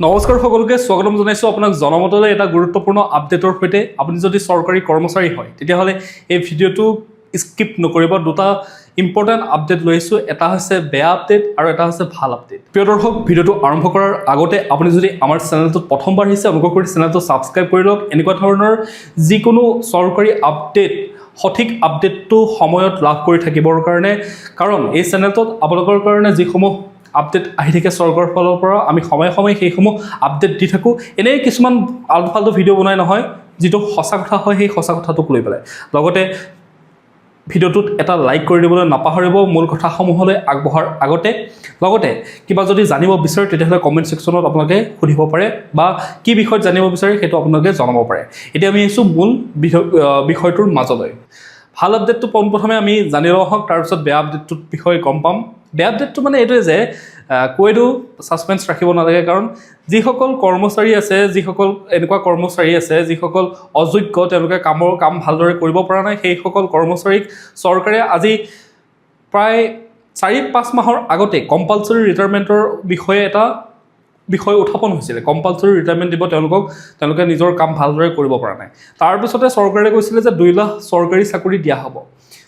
নমস্কাৰ সকলোকে স্বাগতম জনাইছো আপোনাক জনমতলৈ এটা গুৰুত্বপূৰ্ণ আপডেটৰ সৈতে আপুনি যদি চৰকাৰী কৰ্মচাৰী হয় তেতিয়াহ'লে এই ভিডিঅ'টো স্কিপ নকৰিব দুটা ইম্পৰ্টেণ্ট আপডেট লৈ আহিছোঁ এটা হৈছে বেয়া আপডেট আৰু এটা হৈছে ভাল আপডেট প্ৰিয় দৰ্শক ভিডিঅ'টো আৰম্ভ কৰাৰ আগতে আপুনি যদি আমাৰ চেনেলটোত প্ৰথমবাৰ আহিছে অনুগ্ৰহ কৰি চেনেলটো ছাবস্ক্ৰাইব কৰি লওক এনেকুৱা ধৰণৰ যিকোনো চৰকাৰী আপডেট সঠিক আপডেটটো সময়ত লাভ কৰি থাকিবৰ কাৰণে কাৰণ এই চেনেলটোত আপোনালোকৰ কাৰণে যিসমূহ আপডেট আহি থাকে চৰকাৰৰ ফালৰ পৰা আমি সময়ে সময়ে সেইসমূহ আপডেট দি থাকোঁ এনেই কিছুমান আলটু ফাল্টু ভিডিঅ' বনাই নহয় যিটো সঁচা কথা হয় সেই সঁচা কথাটোক লৈ পেলাই লগতে ভিডিঅ'টোত এটা লাইক কৰি দিবলৈ নাপাহৰিব মূল কথাসমূহলৈ আগবঢ়াৰ আগতে লগতে কিবা যদি জানিব বিচাৰে তেতিয়াহ'লে কমেণ্ট ছেকশ্যনত আপোনালোকে সুধিব পাৰে বা কি বিষয়ত জানিব বিচাৰে সেইটো আপোনালোকে জনাব পাৰে এতিয়া আমি আহিছোঁ মূল বিষয়টোৰ মাজলৈ ভাল আপডেটটো পোনপ্ৰথমে আমি জানি লওঁ হওক তাৰপিছত বেয়া আপডেটটোৰ বিষয়ে গম পাম বেয়া আপডেটটো মানে এইটোৱে যে কৈতো ছাছপেন্স ৰাখিব নালাগে কাৰণ যিসকল কৰ্মচাৰী আছে যিসকল এনেকুৱা কৰ্মচাৰী আছে যিসকল অযোগ্য তেওঁলোকে কাম ভালদৰে কৰিব পৰা নাই সেইসকল কৰ্মচাৰীক চৰকাৰে আজি প্ৰায় 4-5 মাহৰ আগতে কম্পালচৰি ৰিটায়াৰমেণ্টৰ বিষয়ে এটা বিষয় উত্থাপন হৈছিলে কম্পালচৰি ৰিটায়াৰমেণ্ট দিব তেওঁলোকে নিজৰ কাম ভালদৰে কৰিব পৰা নাই তাৰপিছতে চৰকাৰে কৈছিলে যে 2 লাখ চৰকাৰী চাকৰি দিয়া হ'ব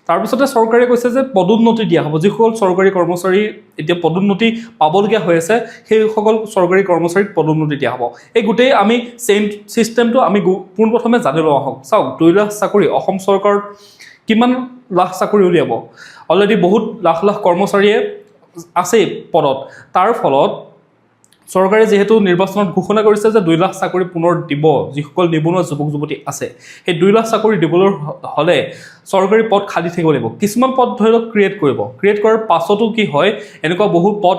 তাৰপিছতে চৰকাৰে কৈছে যে পদোন্নতি দিয়া হ'ব যিসকল চৰকাৰী কৰ্মচাৰী এতিয়া পদোন্নতি পাবলগীয়া হৈ আছে সেইসকল চৰকাৰী কৰ্মচাৰীক পদোন্নতি দিয়া হ'ব এই গোটেই আমি চেইন ছিষ্টেমটো আমি পোনপ্ৰথমে জানি লোৱা হওক চাওক 2 লাখ চাকৰি অসম চৰকাৰত কিমান লাখ চাকৰি উলিয়াব অলৰেডি বহুত লাখ লাখ কৰ্মচাৰীয়ে আছে পদত তাৰ ফলত চৰকাৰে যেহেতু নিৰ্বাচনত ঘোষণা কৰিছে যে 2 লাখ চাকৰি পুনৰ দিব যিসকল নিবনুৱা যুৱক যুৱতী আছে সেই 2 লাখ চাকৰি দিবলৈ হ'লে চৰকাৰী পদ খালী থাকিব লাগিব কিছুমান পদ ধৰি লওক ক্ৰিয়েট কৰাৰ পাছতো কি হয় এনেকুৱা বহু পদ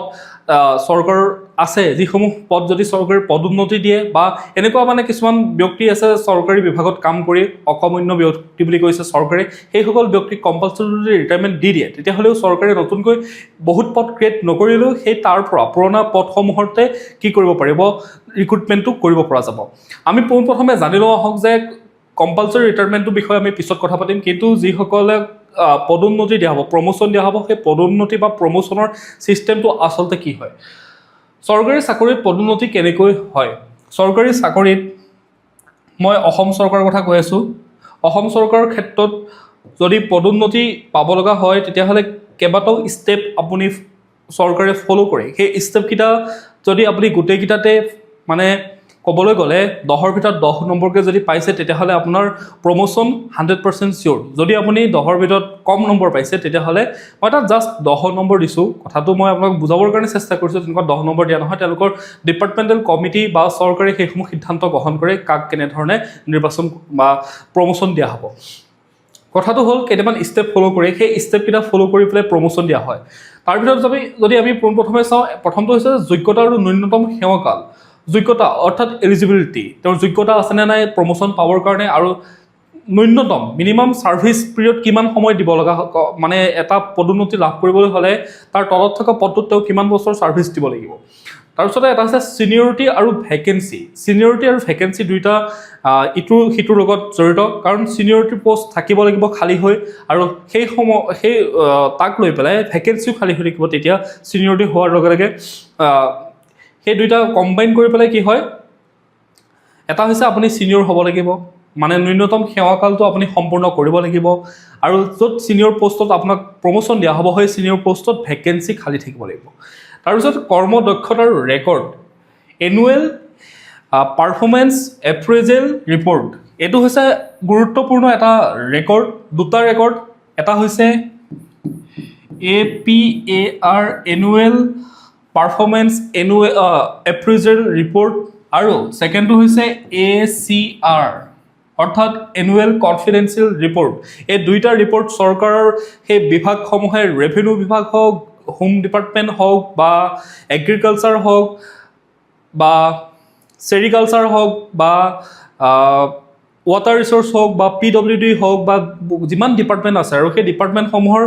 চৰকাৰৰ আছে যিসমূহ পদ যদি চৰকাৰী পদোন্নতি দিয়ে বা এনেকুৱা মানে কিছুমান ব্যক্তি আছে চৰকাৰী বিভাগত কাম কৰি অকমন্য ব্যক্তি বুলি কৈছে চৰকাৰে সেইসকল ব্যক্তিক কম্পালচৰি ৰিটায়াৰমেণ্ট দি দিয়ে তেতিয়াহ'লেও চৰকাৰে নতুনকৈ বহুত পদ ক্ৰিয়েট নকৰিলেও সেই তাৰ পৰা পুৰণা পদসমূহতে কি কৰিব পাৰিব ৰিক্ৰুটমেণ্টটো কৰিব পৰা যাব আমি পোনপ্ৰথমে জানি লোৱা হওক যে কম্পালচৰি ৰিটায়াৰমেণ্টৰ বিষয়ে আমি পিছত কথা পাতিম কিন্তু যিসকলে পদোন্নতি দিয়া হ'ব প্ৰমোশ্যন দিয়া হ'ব সেই পদোন্নতি বা প্ৰমোশ্যনৰ ছিষ্টেমটো আচলতে কি হয় চৰকাৰী চাকৰিত পদোন্নতি কেনেকৈ হয় চৰকাৰী চাকৰিত মই অসম চৰকাৰৰ কথা কৈ আছোঁ অসম চৰকাৰৰ ক্ষেত্ৰত যদি পদোন্নতি পাব লগা হয় তেতিয়াহ'লে কেইবাটাও ষ্টেপ আপুনি চৰকাৰে ফ'ল' কৰে সেই ষ্টেপকেইটা যদি আপুনি গোটেইকেইটাতে মানে ক'বলৈ গ'লে 10ৰ ভিতৰত 10 নম্বৰকৈ যদি পাইছে তেতিয়াহ'লে আপোনাৰ প্ৰমোশ্যন 100% চিয়'ৰ যদি আপুনি 10ৰ ভিতৰত কম নম্বৰ পাইছে তেতিয়াহ'লে মই তাত জাষ্ট 10 নম্বৰ দিছোঁ কথাটো মই আপোনাক বুজাবৰ কাৰণে চেষ্টা কৰিছোঁ তেনেকুৱা 10 নম্বৰ দিয়া নহয় তেওঁলোকৰ ডিপাৰ্টমেণ্টেল কমিটি বা চৰকাৰে সেইসমূহ সিদ্ধান্ত গ্ৰহণ কৰে কাক কেনেধৰণে নিৰ্বাচন বা প্ৰমোশ্যন দিয়া হ'ব কথাটো হ'ল কেইটামান ষ্টেপ ফ'ল' কৰি সেই ষ্টেপকেইটা ফ'ল' কৰি পেলাই প্ৰমোশ্যন দিয়া হয় তাৰ ভিতৰত যদি আমি পোনপ্ৰথমে চাওঁ প্ৰথমটো হৈছে যোগ্যতা আৰু ন্যূনতম সেৱাকাল যোগ্যতা অৰ্থাৎ এলিজিবিলিটি তেওঁৰ যোগ্যতা আছেনে নাই প্ৰমোশ্যন পাবৰ কাৰণে আৰু ন্যূনতম মিনিমাম ছাৰ্ভিচ পিৰিয়ড কিমান সময় দিব লগা মানে এটা পদোন্নতি লাভ কৰিবলৈ হ'লে তাৰ তলত থকা পদটোত তেওঁ কিমান বছৰ ছাৰ্ভিচ দিব লাগিব তাৰপিছতে এটা আছে ছিনিয়ৰিটি আৰু ভেকেঞ্চি দুইটা ইটোৰ সিটোৰ লগত জড়িত কাৰণ ছিনিয়ৰিটি পষ্ট থাকিব লাগিব খালী হৈ আৰু সেই তাক লৈ পেলাই ভেকেঞ্চিও খালী হৈ থাকিব তেতিয়া ছিনিয়ৰিটি হোৱাৰ লগে লগে সেই দুইটা কম্বাইন কৰি পেলাই কি হয় এটা হৈছে আপুনি ছিনিয়ৰ হ'ব লাগিব মানে ন্যূনতম সেৱাকালটো আপুনি সম্পূৰ্ণ কৰিব লাগিব আৰু য'ত ছিনিয়ৰ পষ্টত আপোনাক প্ৰমোশ্যন দিয়া হ'ব সেই ছিনিয়ৰ পষ্টত ভেকেঞ্চি খালী থাকিব লাগিব তাৰপিছত কৰ্মদক্ষতাৰ ৰেকৰ্ড এনুৱেল পাৰফৰ্মেঞ্চ এপ্ৰেজেল ৰিপৰ্ট এইটো হৈছে গুৰুত্বপূৰ্ণ এটা ৰেকৰ্ড দুটা ৰেকৰ্ড এটা হৈছে APAR এনুৱেল পাৰফৰ্মেঞ্চ এপ্ৰেজেল ৰিপৰ্ট আৰু ছেকেণ্ডটো হৈছে ACR অৰ্থাৎ এনুৱেল কনফিডেন্সিয়েল ৰিপৰ্ট এই দুইটা ৰিপৰ্ট চৰকাৰৰ সেই বিভাগসমূহে ৰেভিনিউ বিভাগ হওক হোম ডিপাৰ্টমেণ্ট হওক বা এগ্ৰিকালচাৰ হওক বা চেৰিকালচাৰ হওক বা ৱাটাৰ ৰিচোৰ্চ হওক বা PWD হওক বা যিমান ডিপাৰ্টমেণ্ট আছে আৰু সেই ডিপাৰ্টমেণ্টসমূহৰ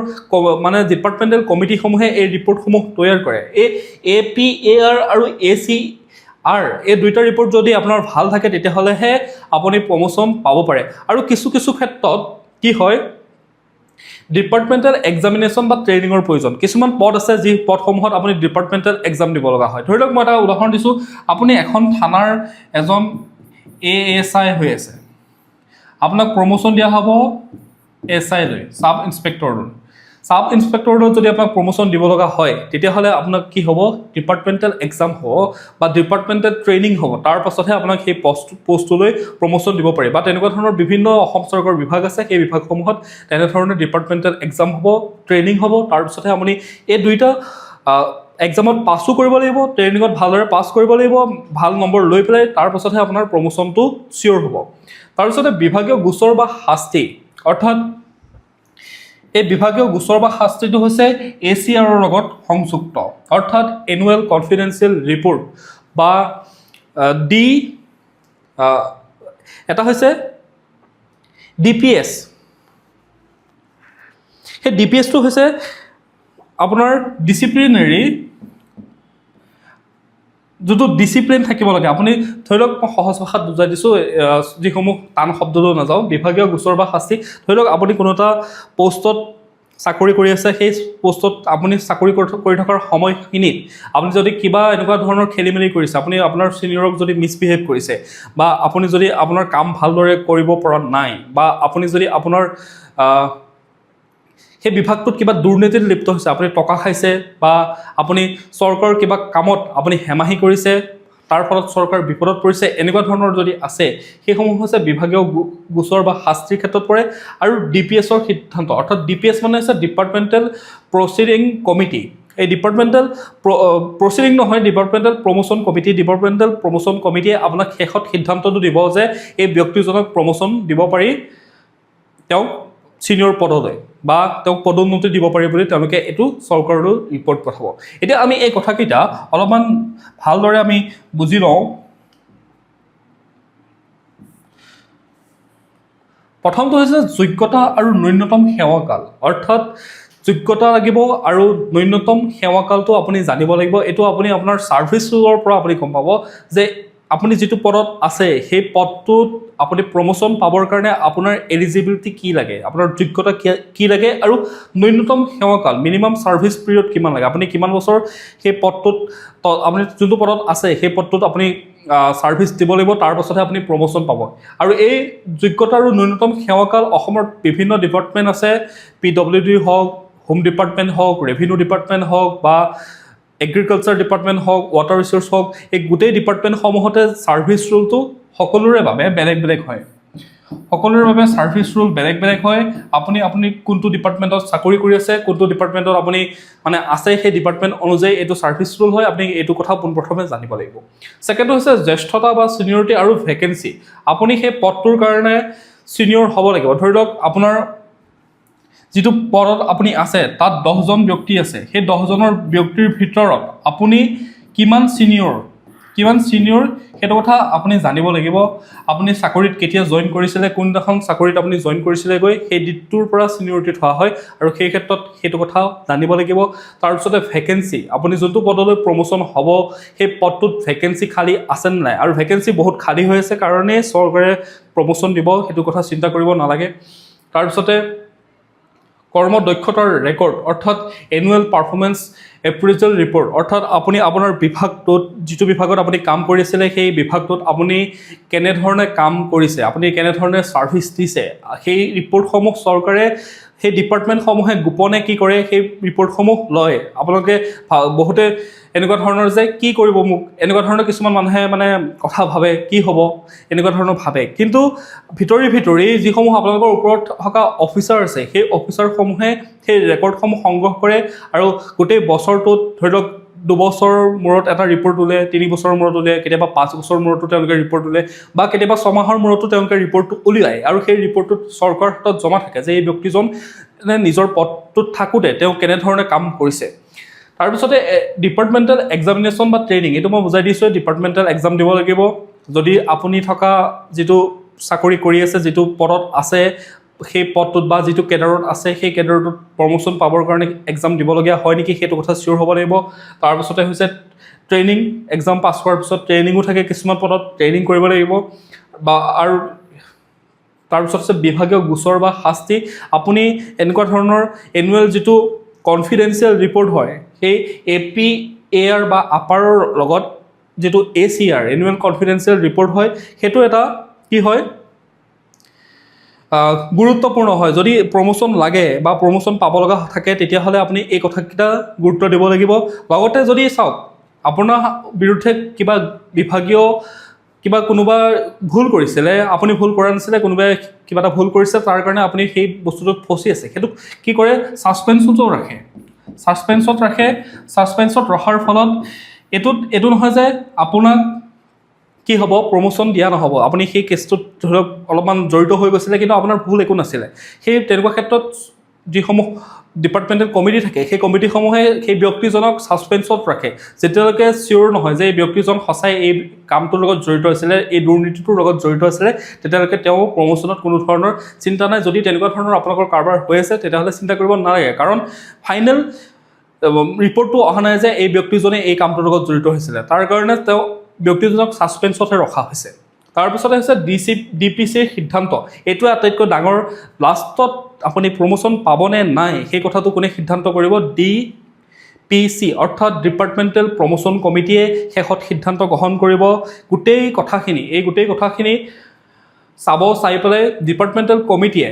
মানে ডিপাৰ্টমেণ্টেল কমিটিসমূহে এই ৰিপৰ্টসমূহ তৈয়াৰ কৰে এই APAR আৰু ACR এই দুইটা ৰিপৰ্ট যদি আপোনাৰ ভাল থাকে তেতিয়াহ'লেহে আপুনি প্ৰমোশ্যন পাব পাৰে আৰু কিছু ক্ষেত্ৰত কি হয় ডিপাৰ্টমেণ্টেল এক্সামিনেশ্যন বা ট্ৰেইনিঙৰ প্ৰয়োজন কিছুমান পদ আছে যি পদসমূহত আপুনি ডিপাৰ্টমেণ্টেল এক্সাম দিব লগা হয় ধৰি লওক মই এটা উদাহৰণ দিছোঁ আপুনি এখন থানাৰ এজন ASI হৈ আছে আপোনাক প্ৰমোশ্যন দিয়া হ'ব SI লৈ সাব ইন্সপেক্টৰলৈ যদি আপোনাক প্ৰমোশ্যন দিব লগা হয় তেতিয়াহ'লে আপোনাক কি হ'ব ডিপাৰ্টমেণ্টেল এক্সাম হ'ব বা ডিপাৰ্টমেণ্টেল ট্ৰেইনিং হ'ব তাৰ পাছতহে আপোনাক সেই পষ্টলৈ প্ৰমোশ্যন দিব পাৰি বা তেনেকুৱা ধৰণৰ বিভিন্ন অসম চৰকাৰৰ বিভাগ আছে সেই বিভাগসমূহত তেনেধৰণে ডিপাৰ্টমেণ্টেল এক্সাম হ'ব ট্ৰেইনিং হ'ব তাৰপিছতহে আপুনি এই দুইটা এক্সামত পাছো কৰিব লাগিব ট্ৰেইনিঙত ভালদৰে পাছ কৰিব লাগিব ভাল নম্বৰ লৈ পেলাই তাৰ পাছতহে আপোনাৰ প্ৰমোশ্যনটো চিয়'ৰ হ'ব তাৰপিছতে বিভাগীয় গোচৰ বা শাস্তি অৰ্থাৎ এই বিভাগীয় গোচৰ বা শাস্তিটো হৈছে ACRৰ লগত সংযুক্ত অৰ্থাৎ এনুৱেল কনফিডেন্সিয়েল ৰিপৰ্ট বা এটা হৈছে DPS সেই DPSটো হৈছে আপোনাৰ ডিচিপ্লিনাৰী যোনটো ডিচিপ্লিন থাকিব লাগে আপুনি ধৰি লওক মই সহজ ভাষাত বুজাই দিছোঁ যিসমূহ টান শব্দলৈ নাযাওঁ বিভাগীয় গোচৰ বা শাস্তি ধৰি লওক আপুনি কোনো এটা পষ্টত চাকৰি কৰি আছে সেই পষ্টত আপুনি চাকৰি কৰি থকাৰ সময়খিনিত আপুনি যদি কিবা এনেকুৱা ধৰণৰ খেলি মেলি কৰিছে আপুনি আপোনাৰ ছিনিয়ৰক যদি মিছবিহেভ কৰিছে বা আপুনি যদি আপোনাৰ কাম ভালদৰে কৰিব পৰা নাই বা আপুনি যদি আপোনাৰ সেই বিভাগটোত কিবা দুৰ্নীতিত লিপ্ত হৈছে আপুনি টকা খাইছে বা আপুনি চৰকাৰৰ কিবা কামত আপুনি হেমাহি কৰিছে তাৰ ফলত চৰকাৰ বিপদত পৰিছে এনেকুৱা ধৰণৰ যদি আছে সেইসমূহ হৈছে বিভাগীয় গোচৰ বা শাস্তিৰ ক্ষেত্ৰত পৰে আৰু DPSৰ সিদ্ধান্ত অৰ্থাৎ DPS মানে হৈছে ডিপাৰ্টমেণ্টেল প্ৰচিডিং কমিটি এই ডিপাৰ্টমেণ্টেল প্ৰচিডিং নহয় departmental promotion committee departmental promotion কমিটিয়ে আপোনাক শেষত সিদ্ধান্তটো দিব যে এই ব্যক্তিজনক প্ৰমোশ্যন দিব পাৰি তেওঁক ছিনিয়ৰ পদলৈ বা তেওঁক পদোন্নতি দিব পাৰি বুলি তেওঁলোকে এইটো চৰকাৰলৈ ৰিপৰ্ট পঠাব এতিয়া আমি এই কথাকেইটা অলপমান ভালদৰে আমি বুজি লওঁ প্ৰথমটো হৈছে যোগ্যতা আৰু ন্যূনতম সেৱাকাল অৰ্থাৎ যোগ্যতা লাগিব আৰু ন্যূনতম সেৱাকালটো আপুনি জানিব লাগিব এইটো আপুনি আপোনাৰ ছাৰ্ভিচ ৰুলৰ পৰা আপুনি গম পাব যে আপুনি যিটো পদত আছে সেই পদটোত আপুনি প্ৰমোশ্যন পাবৰ কাৰণে আপোনাৰ এলিজিবিলিটি কি লাগে আপোনাৰ যোগ্যতা কি লাগে আৰু ন্যূনতম সেৱাকাল মিনিমাম ছাৰ্ভিচ পিৰিয়ড কিমান লাগে আপুনি কিমান বছৰ সেই পদটোত আপুনি যোনটো পদত আছে সেই পদটোত আপুনি ছাৰ্ভিচ দিব লাগিব তাৰ পাছতহে আপুনি প্ৰমোশ্যন পাব আৰু এই যোগ্যতা আৰু ন্যূনতম সেৱাকাল অসমৰ বিভিন্ন ডিপাৰ্টমেণ্ট আছে PWD হওক হোম ডিপাৰ্টমেণ্ট হওক ৰেভিনিউ ডিপাৰ্টমেণ্ট হওক বা এগ্ৰিকালচাৰ ডিপাৰ্টমেণ্ট হওক ৱাটাৰ ৰিচোৰ্চ হওক এই গোটেই ডিপাৰ্টমেণ্টসমূহতে ছাৰ্ভিচ ৰুলটো সকলোৰে বাবে বেলেগ বেলেগ হয় সকলোৰে বাবে ছাৰ্ভিচ ৰুল বেলেগ বেলেগ হয় আপুনি কোনটো ডিপাৰ্টমেণ্টত চাকৰি কৰি আছে কোনটো ডিপাৰ্টমেণ্টত আপুনি মানে আছে সেই ডিপাৰ্টমেণ্ট অনুযায়ী এইটো ছাৰ্ভিচ ৰুল হয় আপুনি এইটো কথা পোনপ্ৰথমে জানিব লাগিব ছেকেণ্ড হৈছে জ্যেষ্ঠতা বা ছিনিয়ৰিটি আৰু ভেকেঞ্চি আপুনি সেই পদটোৰ কাৰণে ছিনিয়ৰ হ'ব লাগিব ধৰি লওক আপোনাৰ যিটো পদত আপুনি আছে তাত 10জন ব্যক্তি আছে সেই 10জনৰ ব্যক্তিৰ ভিতৰত আপুনি কিমান ছিনিয়ৰ সেইটো কথা আপুনি জানিব লাগিব আপুনি চাকৰিত কেতিয়া জইন কৰিছিলে কোনখন চাকৰিত আপুনি জইন কৰিছিলেগৈ সেই দিনটোৰ পৰা ছিনিয়ৰিটি থোৱা হয় আৰু সেই ক্ষেত্ৰত সেইটো কথা জানিব লাগিব তাৰপিছতে ভেকেঞ্চি আপুনি যোনটো পদলৈ প্ৰমোশ্যন হ'ব সেই পদটোত ভেকেঞ্চি খালী আছে নে নাই আৰু ভেকেঞ্চি বহুত খালী হৈ আছে কাৰণেই চৰকাৰে প্ৰমোশ্যন দিব সেইটো কথা চিন্তা কৰিব নালাগে তাৰপিছতে কৰ্ম দক্ষতাৰ ৰেকৰ্ড অৰ্থাৎ এনুৱেল পাৰফৰ্মেঞ্চ এপ্ৰেজেল ৰিপৰ্ট অৰ্থাৎ আপুনি আপোনাৰ বিভাগটোত যিটো বিভাগত আপুনি কাম কৰিছিলে সেই বিভাগটোত আপুনি কেনেধৰণে কাম কৰিছে আপুনি কেনেধৰণে ছাৰ্ভিচ দিছে সেই ৰিপৰ্টসমূহ চৰকাৰে সেই ডিপাৰ্টমেণ্টসমূহে গোপনে কি কৰে সেই ৰিপৰ্টসমূহ লয় আপোনালোকে বহুতে এনেকুৱা ধৰণৰ যে কি কৰিব মোক এনেকুৱা ধৰণৰ কিছুমান মানুহে মানে কথা ভাবে কি হ'ব এনেকুৱা ধৰণৰ ভাবে কিন্তু ভিতৰি যিসমূহ আপোনালোকৰ ওপৰত থকা অফিচাৰ আছে সেই অফিচাৰসমূহে সেই ৰেকৰ্ডসমূহ সংগ্ৰহ কৰে আৰু গোটেই বছৰটোত ধৰি লওক 2 বছৰৰ মূৰত এটা ৰিপৰ্ট ওলে 3 বছৰৰ মূৰত ওলে কেতিয়াবা 5 বছৰৰ মূৰতো তেওঁলোকে ৰিপৰ্ট ওলে বা কেতিয়াবা 6 মাহৰ মূৰতো তেওঁলোকে ৰিপৰ্টটো উলিয়ায় আৰু সেই ৰিপৰ্টটোত চৰকাৰৰ হাতত জমা থাকে যে এই ব্যক্তিজন নিজৰ পদটোত থাকোঁতে তেওঁ কেনেধৰণে কাম কৰিছে তাৰপিছতে ডিপাৰ্টমেণ্টেল এক্সামিনেশ্যন বা ট্ৰেইনিং এইটো মই বুজাই দিছোঁ ডিপাৰ্টমেণ্টেল এক্সাম দিব লাগিব যদি আপুনি থকা যিটো চাকৰি কৰি আছে যিটো পদত আছে সেই পদটোত বা যিটো কেডাৰত আছে সেই কেডাৰটোত প্ৰমোশ্যন পাবৰ কাৰণে এক্সাম দিবলগীয়া হয় নেকি সেইটো কথা চিয়'ৰ হ'ব লাগিব তাৰপিছতে হৈছে ট্ৰেইনিং এক্সাম পাছ কৰাৰ পিছত ট্ৰেইনিঙো থাকে কিছুমান পদত ট্ৰেইনিং কৰিব লাগিব বা আৰু তাৰপিছত আছে বিভাগীয় গোচৰ বা শাস্তি আপুনি এনেকুৱা ধৰণৰ এনুৱেল যিটো কনফিডেন্সিয়েল ৰিপৰ্ট হয় সেই APAR বা আপাৰৰ লগত যিটো ACR এনুৱেল কনফিডেন্সিয়েল ৰিপৰ্ট হয় সেইটো এটা কি হয় গুৰুত্বপূৰ্ণ হয় যদি প্ৰমোশ্যন লাগে বা প্ৰমোশ্যন পাব লগা থাকে তেতিয়াহ'লে আপুনি এই কথাকেইটা গুৰুত্ব দিব লাগিব লগতে যদি চাওক আপোনাৰ বিৰুদ্ধে কিবা বিভাগীয় কিবা কোনোবা ভুল কৰিছিলে আপুনি ভুল কৰা নাছিলে কোনোবাই কিবা এটা ভুল কৰিছে তাৰ কাৰণে আপুনি সেই বস্তুটোত ফচি আছে সেইটো কি কৰে ছাছপেন্সতো ৰাখে ছাছপেন্সত ৰখাৰ ফলত এইটো নহয় যে আপোনাক কি হ'ব প্ৰমোশ্যন দিয়া নহ'ব আপুনি সেই কেছটোত ধৰক অলপমান জড়িত হৈ গৈছিলে কিন্তু আপোনাৰ ভুল একো নাছিলে সেই তেনেকুৱা ক্ষেত্ৰত যিসমূহ ডিপাৰ্টমেণ্টেল কমিটি থাকে সেই কমিটিসমূহে সেই ব্যক্তিজনক ছাছপেন্সত ৰাখে যেতিয়ালৈকে চিয়'ৰ নহয় যে এই ব্যক্তিজন সঁচাই এই কামটোৰ লগত জড়িত আছিলে এই দুৰ্নীতিটোৰ লগত জড়িত আছিলে তেতিয়ালৈকে তেওঁ প্ৰমোশ্যনত কোনো ধৰণৰ চিন্তা নাই যদি তেনেকুৱা ধৰণৰ আপোনালোকৰ কাৰোবাৰ হৈ আছে তেতিয়াহ'লে চিন্তা কৰিব নালাগে কাৰণ ফাইনেল ৰিপৰ্টটো অহা নাই যে এই ব্যক্তিজনে এই কামটোৰ লগত জড়িত হৈছিলে তাৰ কাৰণে তেওঁ ব্যক্তিজনক ছাছপেন্সতহে ৰখা হৈছে তাৰপিছতে হৈছে DPCৰ সিদ্ধান্ত এইটো আটাইতকৈ ডাঙৰ লাষ্টত আপুনি প্ৰমোশ্যন পাবনে নাই সেই কথাটো কোনে সিদ্ধান্ত কৰিব DPC অৰ্থাৎ ডিপাৰ্টমেণ্টেল প্ৰমোশ্যন কমিটিয়ে শেষত সিদ্ধান্ত গ্ৰহণ কৰিব গোটেই কথাখিনি চাই পেলাই ডিপাৰ্টমেণ্টেল কমিটিয়ে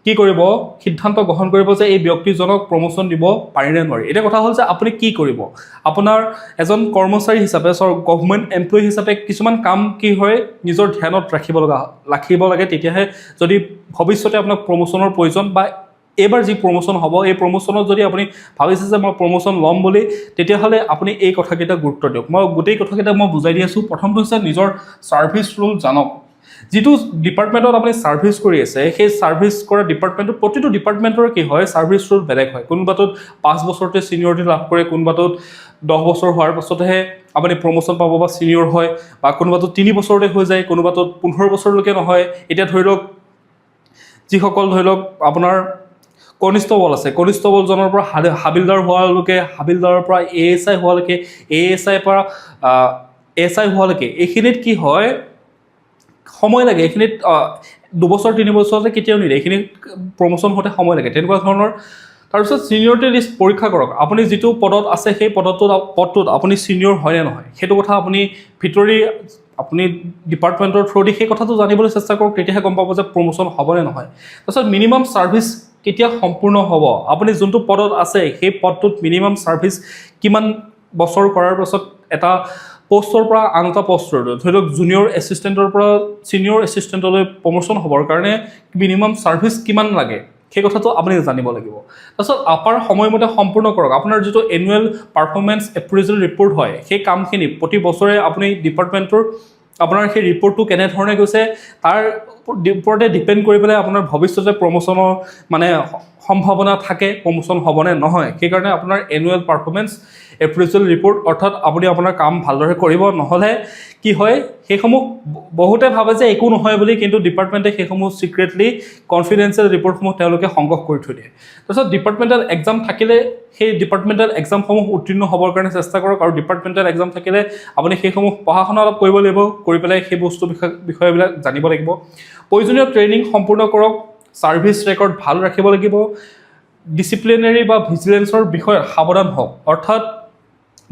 কি কৰিব সিদ্ধান্ত গ্ৰহণ কৰিব যে এই ব্যক্তিজনক প্ৰমোশ্যন দিব পাৰিনে নোৱাৰি এতিয়া কথা হ'ল যে আপুনি কি কৰিব আপোনাৰ এজন কৰ্মচাৰী হিচাপে গভৰ্ণমেণ্ট এমপ্লয়ী হিচাপে কিছুমান কাম কি হয় নিজৰ ধ্যানত ৰাখিব লাগে তেতিয়াহে যদি ভৱিষ্যতে আপোনাক প্ৰমোশ্যনৰ প্ৰয়োজন বা এইবাৰ যি প্ৰমোশ্যন হ'ব এই প্ৰমোশ্যনত যদি আপুনি ভাবিছে যে মই প্ৰমোশ্যন ল'ম বুলি তেতিয়াহ'লে আপুনি এই কথাকেইটা গুৰুত্ব দিয়ক মই গোটেই কথাকেইটা মই বুজাই দি আছোঁ প্ৰথমটো হৈছে নিজৰ ছাৰ্ভিচ ৰুল জানক যিটো ডিপাৰ্টমেণ্টত আপুনি ছাৰ্ভিচ কৰি আছে সেই ছাৰ্ভিচ কৰা ডিপাৰ্টমেণ্টত প্ৰতিটো ডিপাৰ্টমেণ্টৰ কি হয় ছাৰ্ভিচ ৰুল বেলেগ হয় কোনোবাটোত 5 বছৰতে ছিনিয়ৰিটি লাভ কৰে কোনোবাটোত 10 বছৰ হোৱাৰ পাছতহে আপুনি প্ৰমোশ্যন পাব বা ছিনিয়ৰ হয় বা কোনোবাটোত 3 বছৰতে হৈ যায় কোনোবাটোত 15 বছৰলৈকে নহয় এতিয়া ধৰি লওক যিসকল ধৰি লওক আপোনাৰ কনিষ্টবল আছে কনিষ্টবলজনৰ পৰা হাবিলদাৰ হোৱালৈকে হাবিলদাৰৰ পৰা ASI হোৱালৈকে ASI পৰা SI হোৱালৈকে এইখিনিত কি হয় সময় লাগে এইখিনিত 2 বছৰ 3 বছৰতে কেতিয়াও নিদিয়ে এইখিনি প্ৰমোশ্যন হওঁতে সময় লাগে তেনেকুৱা ধৰণৰ তাৰপিছত ছিনিয়ৰিটি লিষ্ট পৰীক্ষা কৰক আপুনি যিটো পদত আছে সেই পদটোত আপুনি ছিনিয়ৰ হয়নে নহয় সেইটো কথা আপুনি ভিতৰি আপুনি ডিপাৰ্টমেণ্টৰ থ্ৰুদি সেই কথাটো জানিবলৈ চেষ্টা কৰক তেতিয়াহে গম পাব যে প্ৰমোশ্যন হ'বনে নহয় তাৰপিছত মিনিমাম ছাৰ্ভিচ কেতিয়া সম্পূৰ্ণ হ'ব আপুনি যোনটো পদত আছে সেই পদটোত মিনিমাম ছাৰ্ভিচ কিমান বছৰ কৰাৰ পাছত এটা পোষ্টৰ পৰা আন এটা পোষ্টলৈ ধৰি লওক জুনিয়ৰ এছিষ্টেণ্টৰ পৰা ছিনিয়ৰ এছিষ্টেণ্টলৈ প্ৰমোশ্যন হ'বৰ কাৰণে মিনিমাম ছাৰ্ভিচ কিমান লাগে সেই কথাটো আপুনি জানিব লাগিব তাৰপিছত আপাৰ সময়মতে সম্পূৰ্ণ কৰক আপোনাৰ যিটো এনুৱেল পাৰফৰ্মেঞ্চ এপ্ৰিজেল ৰিপৰ্ট হয় সেই কামখিনি প্ৰতি বছৰে আপুনি ডিপাৰ্টমেণ্টৰ আপোনাৰ সেই ৰিপৰ্টটো কেনেধৰণে গৈছে তাৰ ওপৰতে ডিপেণ্ড কৰি পেলাই আপোনাৰ ভৱিষ্যতে প্ৰমোশ্যনৰ মানে সম্ভাৱনা থাকে প্ৰমোশ্যন হ'বনে নহয় সেইকাৰণে আপোনাৰ এনুৱেল পাৰফৰ্মেঞ্চ এপ্ৰিজেল ৰিপৰ্ট অৰ্থাৎ আপুনি আপোনাৰ কাম ভালদৰে কৰিব নহ'লে কি হয় সেইসমূহ বহুতে ভাবে যে একো নহয় বুলি কিন্তু ডিপাৰ্টমেণ্টে সেইসমূহ ছিক্ৰেটলি কনফিডেঞ্চিয়েল ৰিপৰ্টসমূহ তেওঁলোকে সংগ্ৰহ কৰি থৈ দিয়ে তাৰপিছত ডিপাৰ্টমেণ্টেল এক্সাম থাকিলে সেই ডিপাৰ্টমেণ্টেল এক্সামসমূহ উত্তীৰ্ণ হ'বৰ কাৰণে চেষ্টা কৰক আৰু ডিপাৰ্টমেণ্টেল এক্সাম থাকিলে আপুনি সেইসমূহ পঢ়া শুনা অলপ কৰিব লাগিব কৰি পেলাই সেই বস্তু বিষয়বিলাক জানিব লাগিব প্ৰয়োজনীয় ট্ৰেইনিং সম্পূৰ্ণ কৰক ছাৰ্ভিচ ৰেকৰ্ড ভাল ৰাখিব লাগিব ডিচিপ্লিনাৰী বা ভিজিলেন্সৰ বিষয়ে সাৱধান হওক অৰ্থাৎ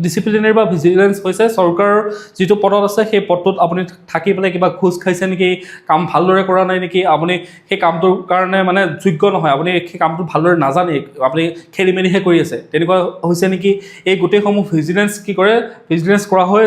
ডিচিপ্লিনাৰী বা ভিজিলেন্স হৈছে চৰকাৰৰ যিটো পদত আছে সেই পদটোত আপুনি থাকি পেলাই কিবা ঘোচ খাইছে নেকি কাম ভালদৰে কৰা নাই নেকি আপুনি সেই কামটোৰ কাৰণে মানে যোগ্য নহয় আপুনি সেই কামটো ভালদৰে নাজানে আপুনি খেলি মেলিহে কৰি আছে তেনেকুৱা হৈছে নেকি এই গোটেইসমূহ ভিজিলেন্স কি কৰে ভিজিলেন্স কৰা হয়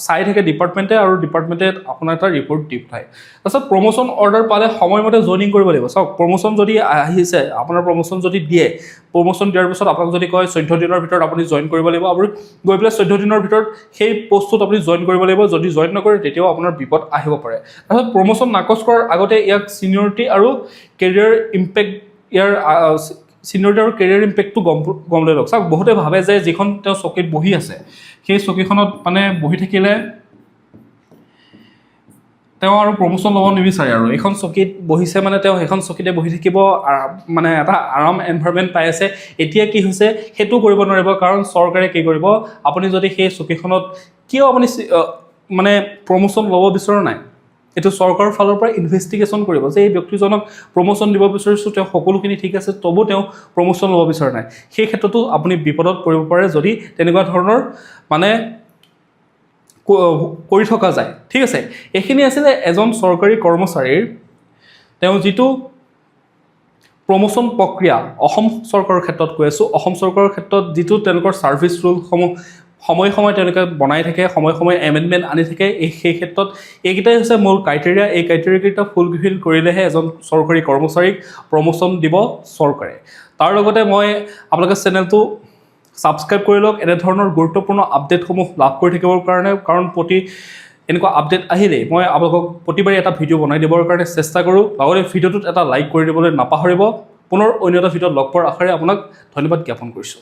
চাই থাকে ডিপাৰ্টমেণ্টে আৰু ডিপাৰ্টমেণ্টে আপোনাৰ এটা ৰিপৰ্ট দি পঠায় তাৰপিছত প্ৰমোশ্যন অৰ্ডাৰ পালে সময়মতে জইনিং কৰিব লাগিব চাওক প্ৰমোশ্যন যদি আহিছে আপোনাৰ প্ৰমোশ্যন যদি দিয়ে প্ৰমোশ্যন দিয়াৰ পিছত আপোনাক যদি কয় 14 দিনৰ ভিতৰত আপুনি জইন কৰিব লাগিব আৰু গৈ পেলাই 14 দিনৰ ভিতৰত সেই পোষ্টটোত আপুনি জইন কৰিব লাগিব যদি জইন নকৰে তেতিয়াও আপোনাৰ বিপদ আহিব পাৰে তাৰপিছত প্ৰমোশ্যন নাকচ কৰাৰ আগতে ইয়াক ছিনিয়ৰিটি আৰু কেৰিয়াৰ ইম্পেক্ট ছিনিয়ৰিটি আৰু কেৰিয়াৰ ইম্পেক্টটো গম লৈ লওক চাওক বহুতে ভাবে যে যিখন তেওঁ চকীত বহি আছে সেই চকীখনত মানে বহি থাকিলে তেওঁ আৰু প্ৰমোশ্যন ল'ব নিবিচাৰে আৰু এইখন চকীত বহিছে মানে তেওঁ সেইখন চকীতে বহি থাকিব মানে এটা আৰাম এনভাইৰনমেণ্ট পাই আছে এতিয়া কি হৈছে সেইটো কৰিব নোৱাৰিব কাৰণ চৰকাৰে কি কৰিব আপুনি যদি সেই চকীখনত কিয় আপুনি মানে প্ৰমোশ্যন ল'ব বিচৰা নাই এইটো চৰকাৰৰ ফালৰ পৰা ইনভেষ্টিগেশ্যন কৰিব যে এই ব্যক্তিজনক প্ৰমোশ্যন দিব বিচাৰিছোঁ, তেওঁ সকলোখিনি ঠিক আছে, তবু তেওঁ প্ৰমোশ্যন ল'ব বিচৰা নাই। সেই ক্ষেত্ৰতো আপুনি বিপদত পৰিব পাৰে যদি তেনেকুৱা ধৰণৰ মানে কৰি থকা যায়। ঠিক আছে, এইখিনি আছিলে এজন চৰকাৰী কৰ্মচাৰীৰ তেওঁ যিটো প্ৰমোশ্যন প্ৰক্ৰিয়া অসম চৰকাৰৰ ক্ষেত্ৰত কৈ আছোঁ, অসম চৰকাৰৰ ক্ষেত্ৰত যিটো তেওঁলোকৰ ছাৰ্ভিচ ৰুলসমূহ সময়ে সময়ে তেওঁলোকে বনাই থাকে, সময়ে সময়ে এমেণ্ডমেণ্ট আনি থাকে, সেই ক্ষেত্ৰত এইকেইটাই হৈছে মূল ক্ৰাইটেৰিয়া। এই ক্ৰাইটেৰিয়াকেইটা ফুলফিল কৰিলেহে এজন চৰকাৰী কৰ্মচাৰীক প্ৰমোশ্যন দিব চৰকাৰে। তাৰ লগতে মই আপোনালোকে চেনেলটো ছাবস্ক্ৰাইব কৰি লওক এনেধৰণৰ গুৰুত্বপূৰ্ণ আপডেটসমূহ লাভ কৰি থাকিবৰ কাৰণে, কাৰণ এনেকুৱা আপডেট আহিলেই মই আপোনালোকক প্ৰতিবাৰে এটা ভিডিঅ' বনাই দিবৰ কাৰণে চেষ্টা কৰোঁ। লগতে ভিডিঅ'টোত এটা লাইক কৰি দিবলৈ নাপাহৰিব। পুনৰ অন্য এটা ভিডিঅ'ত লগ পোৱাৰ আশাৰে আপোনাক ধন্যবাদ জ্ঞাপন কৰিছোঁ।